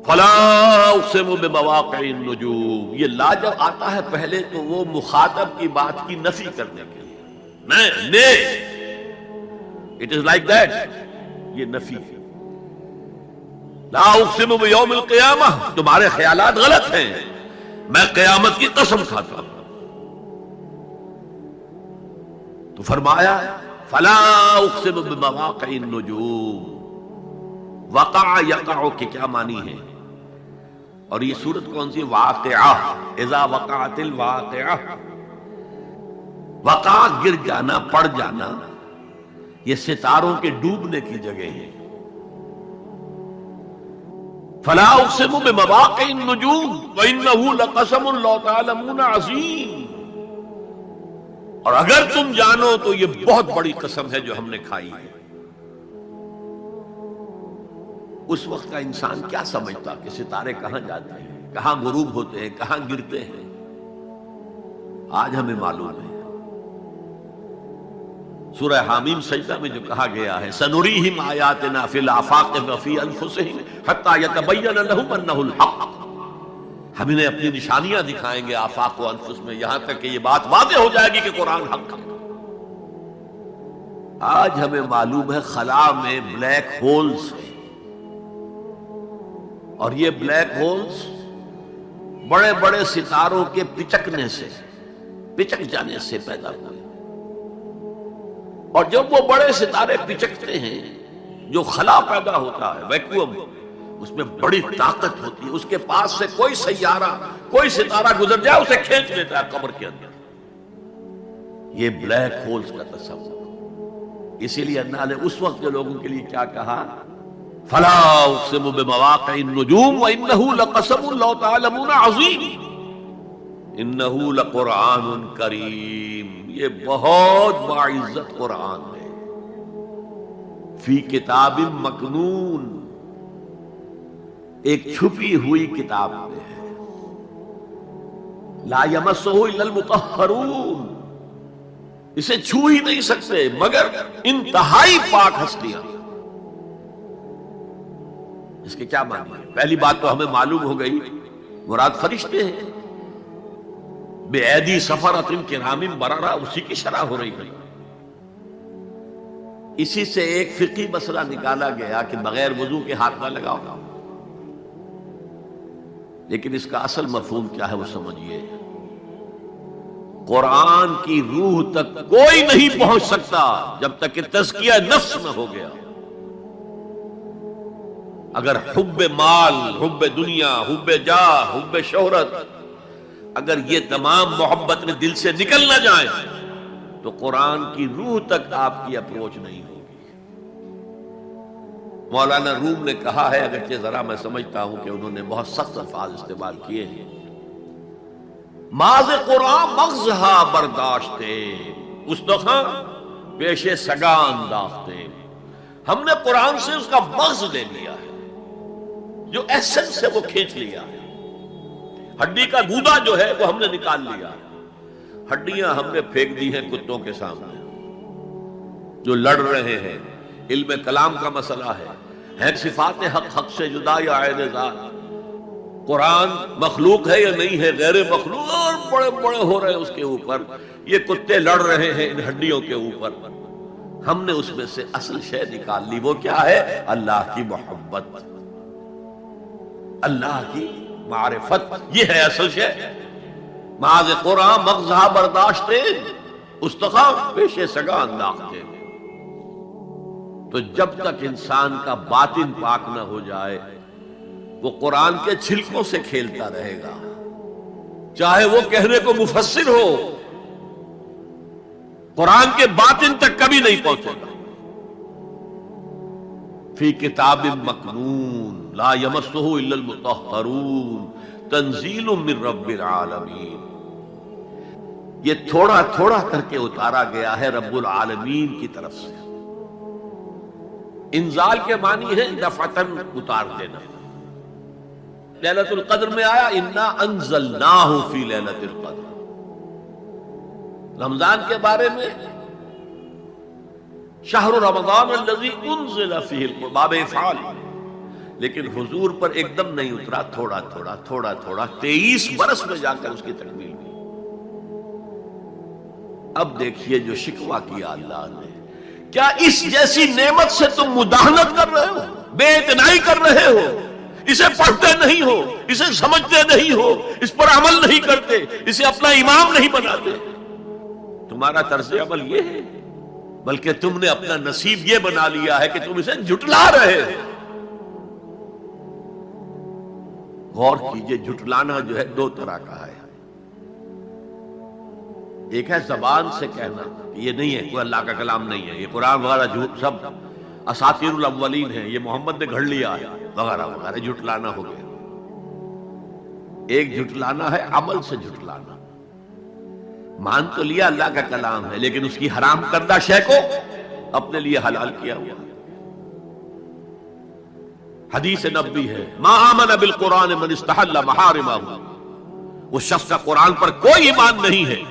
فلا اقسم بمواقع النجوم، یہ لا جب آتا ہے پہلے تو وہ مخاطب کی بات کی نفی کرنے کے لیے، نہیں، اٹ از لائک دیٹ، یہ نفی ہے۔ لا اقسم بیوم القیامہ، تمہارے خیالات غلط ہیں، میں قیامت کی قسم کھاتا ہوں۔ تو فرمایا فلا اقسم بمواقع النجوم، وقع یقع کے کیا معنی ہے؟ اور یہ صورت کون سی؟ واقعہ، اذا وقعت الواقعہ، وقع گر جانا، پڑ جانا، یہ ستاروں کے ڈوبنے کی جگہ ہے۔ فلا اقسم بمواقع النجوم وانہ لقسم لو تعلمون عظیم، اور اگر تم جانو تو یہ بہت بڑی قسم ہے جو ہم نے کھائی ہے۔ اس وقت کا انسان کیا سمجھتا کہ ستارے کہاں جاتے ہیں، کہاں غروب ہوتے ہیں، کہاں گرتے ہیں؟ آج ہمیں معلوم ہے۔ سورہ حامیم سجدہ میں جو کہا گیا ہے سنریہم آیاتنا فی الآفاق وفی انفسہم حتی یتبین لہم انہ الحق، ہم انہیں اپنی نشانیاں دکھائیں گے آفاق و انفس میں، یہاں تک کہ یہ بات واضح ہو جائے گی کہ قرآن حق ہے۔ آج ہمیں معلوم ہے خلا میں بلیک ہولز ہیں، اور یہ بلیک ہولز بڑے بڑے ستاروں کے پچکنے سے، پچک جانے سے پیدا ہوئے، اور جب وہ بڑے ستارے پچکتے ہیں، جو خلا پیدا ہوتا ہے، ویکیوم، اس میں بڑی طاقت ہوتی ہے، اس کے پاس سے کوئی سیارہ، کوئی ستارہ گزر جائے اسے کھینچ لیتا ہے قبر کے اندر۔ یہ بلیک ہولز کا تصور۔ اسی لیے اللہ نے اس وقت کے لوگوں کے لیے کیا کہا؟ فلا اقسم بمواقع النجوم وانہ لقسم لو تعلمون عظیم انہ لقرآن کریم، یہ بہت باعزت قرآن ہے، فی کتاب مکنون، ایک چھپی ہوئی کتاب میں ہے، لا یمسہ الا المطہرون، اسے چھو ہی نہیں سکتے مگر انتہائی پاک ہستیاں۔ اس کے کیا معنی ہے؟ پہلی بات تو ہمیں معلوم ہو گئی، مراد فرشتے ہیں، بے ایدی سفرۃ کرام بررہ، اسی کی شرح ہو رہی ہے۔ اسی سے ایک فقہی مسئلہ نکالا گیا کہ بغیر وضو کے ہاتھ نہ لگاؤ، لیکن اس کا اصل مفہوم کیا ہے وہ سمجھیے۔ قرآن کی روح تک کوئی نہیں پہنچ سکتا جب تک کہ تزکیہ نفس نہ ہو گیا۔ اگر حب مال، حب دنیا، حب جاہ، حب شہرت، اگر یہ تمام محبت میں دل سے نکل نہ جائیں تو قرآن کی روح تک آپ کی اپروچ نہیں ہوگی۔ مولانا روم نے کہا ہے، اگرچہ ذرا میں سمجھتا ہوں کہ انہوں نے بہت سخت الفاظ استعمال کیے ہیں، ماز قرآن مغزہا برداشتے استخاں پیش سگاں انداختے، ہم نے قرآن سے اس کا مغز لے لیا ہے، جو ایسنس ہے وہ کھینچ لیا ہے، ہڈی کا گودا جو ہے وہ ہم نے نکال لیا ہے، ہڈیاں ہم نے پھینک دی ہیں کتوں کے سامنے جو لڑ رہے ہیں۔ علم کلام کا مسئلہ ہے صفات حق حق سے جدا یا عین ذات، قرآن مخلوق ہے یا نہیں ہے، غیر مخلوق، اور بڑے بڑے ہو رہے ہیں اس کے اوپر، یہ کتے لڑ رہے ہیں ان ہڈیوں کے اوپر۔ ہم نے اس میں سے اصل شے نکال لی، وہ کیا ہے؟ اللہ کی محبت، اللہ کی معرفت، یہ ہے اصل شے۔ ماذ قرآن مغزہ برداشتے استخاں پیش سگاں انداختے۔ تو جب تک انسان کا باطن پاک نہ ہو جائے وہ قرآن کے چھلکوں سے کھیلتا رہے گا، چاہے وہ کہنے کو مفسر ہو، قرآن کے باطن تک کبھی نہیں پہنچے گا۔ فی کتاب مکنون لا یمسہ الا المطہرون تنزیل من رب العالمین، یہ تھوڑا تھوڑا کر کے اتارا گیا ہے رب العالمین کی طرف سے۔ انزال کے معنی ہے دفعتاً اتار دینا۔ لیلۃ القدر میں آیا انا انزلناہ فی لیلۃ القدر، رمضان کے بارے میں شہر رمضان الذی انزل فیہ القرآن، باب افعال، لیکن حضور پر ایک دم نہیں اترا، تھوڑا تھوڑا تھوڑا تھوڑا 23 برس میں جا کر اس کی تکمیل ہوئی۔ اب دیکھیے جو شکوہ کیا اللہ نے، کیا اس جیسی نعمت سے تم مداہنت کر رہے ہو، بے اعتنائی کر رہے ہو، اسے پڑھتے نہیں ہو، اسے سمجھتے نہیں ہو، اس پر عمل نہیں کرتے، اسے اپنا امام نہیں بناتے؟ تمہارا طرز عمل یہ ہے، بلکہ تم نے اپنا نصیب یہ بنا لیا ہے کہ تم اسے جھٹلا رہے ہو۔ غور کیجئے، جھٹلانا جو ہے دو طرح کا ہے۔ ایک ہے زبان سے کہنا کہ یہ نہیں ہے، کوئی اللہ کا کلام نہیں ہے، یہ قرآن وغیرہ جھوٹ سب اساطیر الاولین ہے، یہ محمد نے گھڑ لیا ہے وغیرہ وغیرہ، جھٹلانا ہو گیا۔ ایک جھٹلانا ہے عمل سے جھٹلانا، مان تو لیا اللہ کا کلام ہے لیکن اس کی حرام کردہ شے کو اپنے لیے حلال کیا ہوا۔ حدیث نبوی ہے، ما آمن بالقرآن من استحل محارمہ، اس شخص کا قرآن پر کوئی ایمان نہیں ہے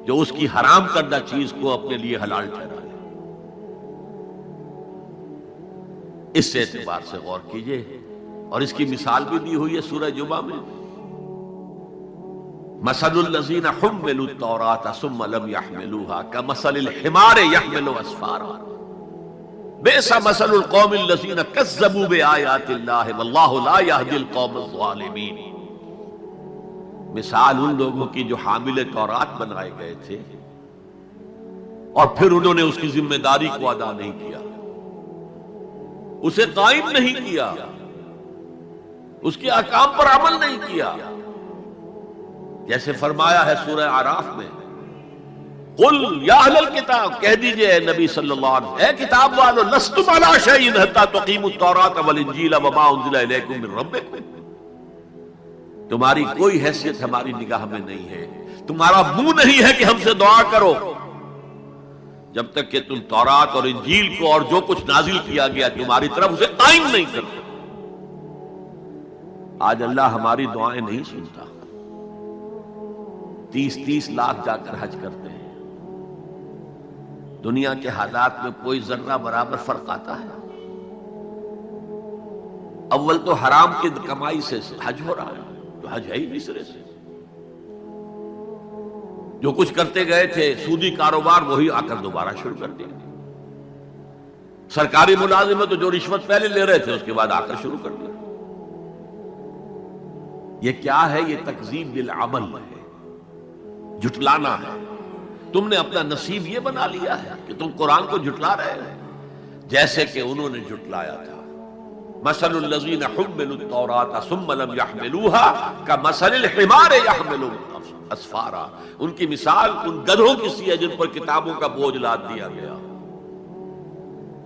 جو اس کی حرام کردہ چیز کو اپنے لیے حلال ٹھہرائے۔ اس اعتبار سے غور کیجئے، اور اس کی مثال بھی دی ہوئی ہے سورہ جمعہ میں، مثل الذین حملوا التوراۃ ثم لم يحملوها كمثل الحمار يحمل اسفارا بئس مثل القوم الذین کذبوا بآیات اللہ واللہ لا يهدی القوم الظالمین۔ مثال ان لوگوں کی جو حامل تورات بنائے گئے تھے اور پھر انہوں نے اس کی ذمہ داری کو ادا نہیں کیا، اسے قائم نہیں کیا، اس کے احکام پر عمل نہیں کیا۔ جیسے فرمایا ہے سورہ اعراف میں، قل یا اہل الکتاب، کہہ دیجئے اے نبی صلی اللہ علیہ وسلم، اے کتاب والو، لستم علی شیء حتی تقیموا التوراۃ والانجیل وما انزل الیکم من ربکم، تمہاری کوئی حیثیت ہماری نگاہ میں نہیں ہے، تمہارا منہ نہیں ہے کہ ہم سے دعا کرو جب تک کہ تم تورات اور انجیل کو اور جو کچھ نازل کیا گیا تمہاری طرف اسے قائم نہیں کرتے۔ آج اللہ ہماری دعائیں نہیں سنتا، 30 لاکھ جا کر حج کرتے ہیں، دنیا کے حالات میں کوئی ذرہ برابر فرق آتا ہے؟ اول تو حرام کی کمائی سے حج ہو رہا ہے، تو حج ہے ہی نہیں سرے سے۔ جو کچھ کرتے گئے تھے سودی کاروبار وہی آ کر دوبارہ شروع کر دیا، سرکاری ملازمت تو جو رشوت پہلے لے رہے تھے اس کے بعد آ کر شروع کر دیا۔ یہ کیا ہے؟ یہ تکذیب بالعمل ہے، جھٹلانا ہے۔ تم نے اپنا نصیب یہ بنا لیا ہے کہ تم قرآن کو جھٹلا رہے ہو، جیسے کہ انہوں نے جھٹلایا تھا۔ مثل الذین حملوا التوراۃ ثم لم يحملوها كمثل الحمار يحمل اسفارا، ان کی مثال ان گدھوں کی سی ہے جن پر کتابوں کا بوجھ لاد دیا گیا۔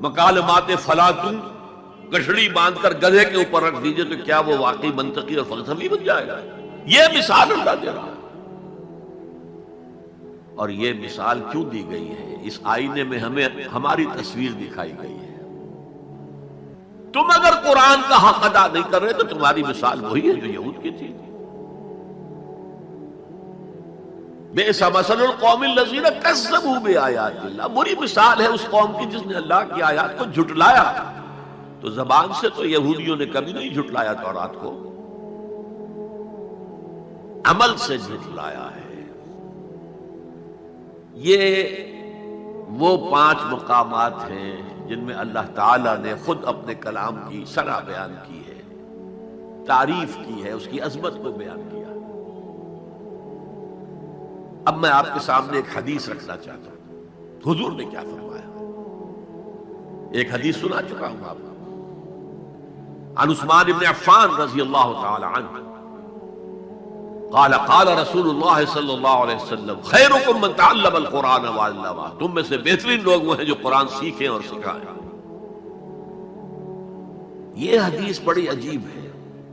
مکالمات فلاطن، گٹھڑی باندھ کر گدھے کے اوپر رکھ دیجئے تو کیا وہ واقعی منطقی اور فلسفی بن جائے گا؟ یہ مثال اللہ دے رہا ہے۔ اور یہ مثال کیوں دی گئی ہے؟ اس آئینے میں ہمیں ہماری تصویر دکھائی گئی ہے۔ تم اگر قرآن کا حق ادا نہیں کر رہے تو تمہاری مثال وہی ہے جو یہود کی تھی۔ بئس مثل القوم الذین کذبوا بآیات اللہ، بری مثال ہے اس قوم کی جس نے اللہ کی آیات کو جھٹلایا۔ تو زبان سے تو یہودیوں نے کبھی نہیں جھٹلایا تورات کو، عمل سے جھٹلایا ہے۔ یہ وہ 5 مقامات ہیں جن میں اللہ تعالیٰ نے خود اپنے کلام کی ثنا بیان کی ہے، تعریف کی ہے، اس کی عظمت کو بیان کیا۔ اب میں آپ کے سامنے ایک حدیث رکھنا چاہتا ہوں، حضور نے کیا فرمایا۔ ایک حدیث سنا چکا ہوں آپ کو، عن عثمان بن عفان رضی اللہ تعالی عنہ قال قال رسول اللہ صلی اللہ علیہ وسلم خیرکم من تعلم القرآن وعلمہ، تم میں سے بہترین لوگ وہ ہیں جو قرآن سیکھیں اور سکھائیں۔ یہ حدیث بڑی عجیب ہے،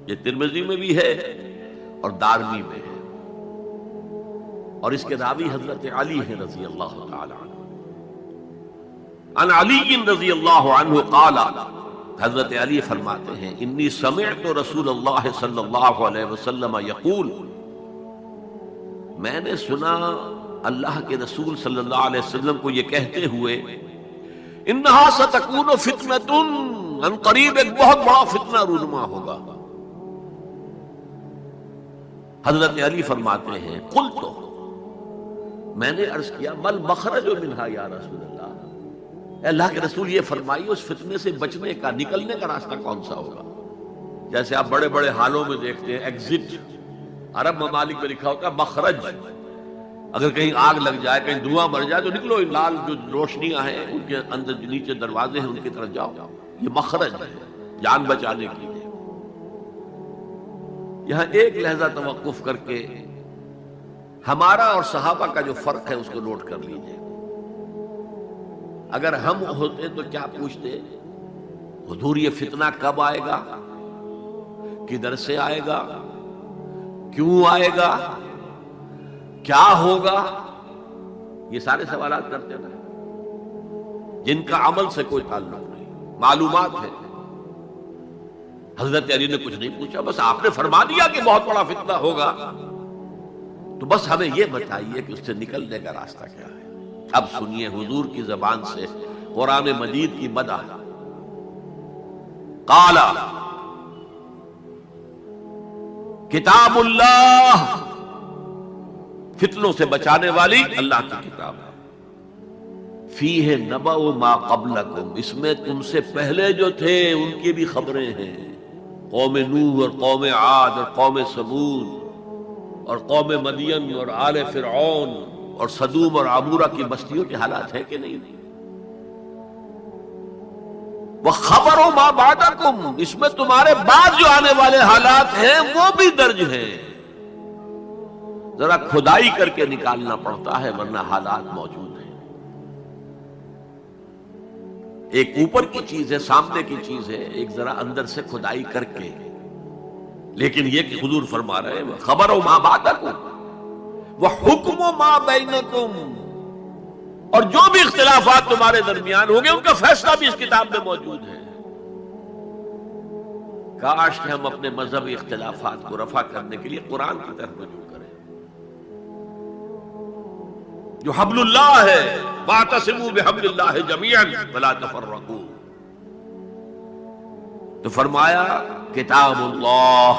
یہ ترمذی میں بھی ہے اور دارمی میں ہے، اور اس کے راوی حضرت علی ہیں رضی اللہ تعالی عنہ۔ عن علی رضی اللہ عنہ قال، حضرت علی فرماتے ہیں انی سمعت رسول اللہ صلی اللہ علیہ وسلم یقول، میں نے سنا اللہ کے رسول صلی اللہ علیہ وسلم کو یہ کہتے ہوئے، انہا ستکون فتنۃ ان قریب ایک بہت بڑا فتنہ رونما ہوگا. حضرت علی فرماتے ہیں قلت، میں نے عرض کیا مل مخرج منہا یا رسول اللہ، اے اللہ کے رسول یہ فرمائیے اس فتنے سے بچنے کا، نکلنے کا راستہ کون سا ہوگا؟ جیسے آپ بڑے بڑے حالوں میں دیکھتے ہیں ایگزٹ، عرب ممالک میں لکھا ہوتا ہے مخرج، اگر کہیں آگ لگ جائے، کہیں دھواں مر جائے تو نکلو، لال جو روشنیاں ہیں ان کے اندر جو نیچے دروازے ہیں ان کی طرف جاؤ، یہ مخرج ہے جان بچانے کے لیے. یہاں ایک لحظہ توقف کر کے ہمارا اور صحابہ کا جو فرق ہے اس کو نوٹ کر لیجئے. اگر ہم ہوتے تو کیا پوچھتے؟ حضور یہ فتنہ کب آئے گا، کدھر سے آئے گا، کیوں آئے گا، کیا ہوگا؟ یہ سارے سوالات کرتے نا جن کا عمل سے کوئی تعلق نہیں، معلومات ہے. حضرت علی نے کچھ نہیں پوچھا، بس آپ نے فرما دیا کہ بہت بڑا فتنہ ہوگا، تو بس ہمیں یہ بتائیے کہ اس سے نکلنے کا راستہ کیا ہے. اب سنیے حضور کی زبان سے قرآن مجید کی مدح. قال کتاب اللہ، فتنوں سے بچانے والی اللہ کی کتاب ہے. فیہ نبأ ما قبلکم، اس میں تم سے پہلے جو تھے ان کی بھی خبریں ہیں. قوم نوح اور قوم عاد اور قوم ثمود اور قوم مدین اور آل فرعون اور سدوم اور عمورہ کی بستیوں کے حالات ہیں کہ نہیں؟ وَخَبَرُ مَا بَعْدَكُمْ، اس میں تمہارے بعد جو آنے والے حالات ہیں وہ بھی درج ہیں. ذرا کھدائی کر کے نکالنا پڑتا ہے ورنہ حالات موجود ہیں. ایک اوپر کی چیز ہے، سامنے کی چیز ہے، ایک ذرا اندر سے کھدائی کر کے. لیکن یہ کہ حضور فرما رہے ہیں خبرو ما بعدکم وحکم ما بینکم، اور جو بھی اختلافات تمہارے درمیان ہوں گے ان کا فیصلہ بھی اس کتاب میں موجود ہے. کاش کہ ہم اپنے مذہبی اختلافات کو رفع کرنے کے لیے قرآن کی طرف رجوع کریں جو حبل اللہ ہے. واعتصموا بحبل اللہ جميعا ولا تفرقوا. تو فرمایا کتاب اللہ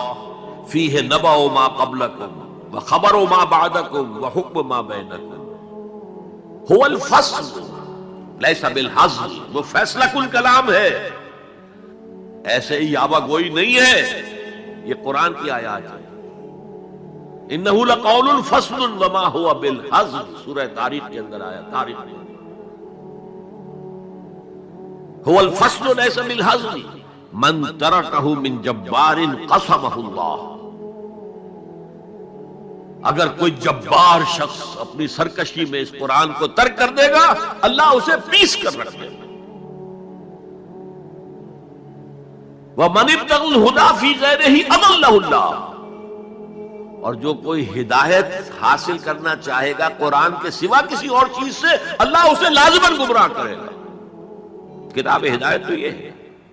فیہ نبأ ما قبلکم وخبر ما بعدکم وحکم ما بینکم. هو الفصل لیس بالحزل، وہ فیصلہ کن کلام ہے، ایسے ہی یابہ گوئی نہیں ہے. یہ قرآن کی آیات ہے. انہ لقول فصل وما هو بالحزل، سورہ تاریخ کے اندر آیا. تاریخ هو الفصل لیس بالحزل من ترکہ من جبار قسمہ اللہ. اگر کوئی جبار شخص اپنی سرکشی میں اس قرآن کو ترک کر دے گا اللہ اسے پیس کر رکھ دے گا. وَمَنِ ابْتَغَى الْهُدَى فِي غَيْرِهِ أَضَلَّهُ اللَّهُ، اور جو کوئی ہدایت حاصل کرنا چاہے گا قرآن کے سوا کسی اور چیز سے اللہ اسے لازماً گمراہ کرے گا. کتاب ہدایت تو یہ ہے.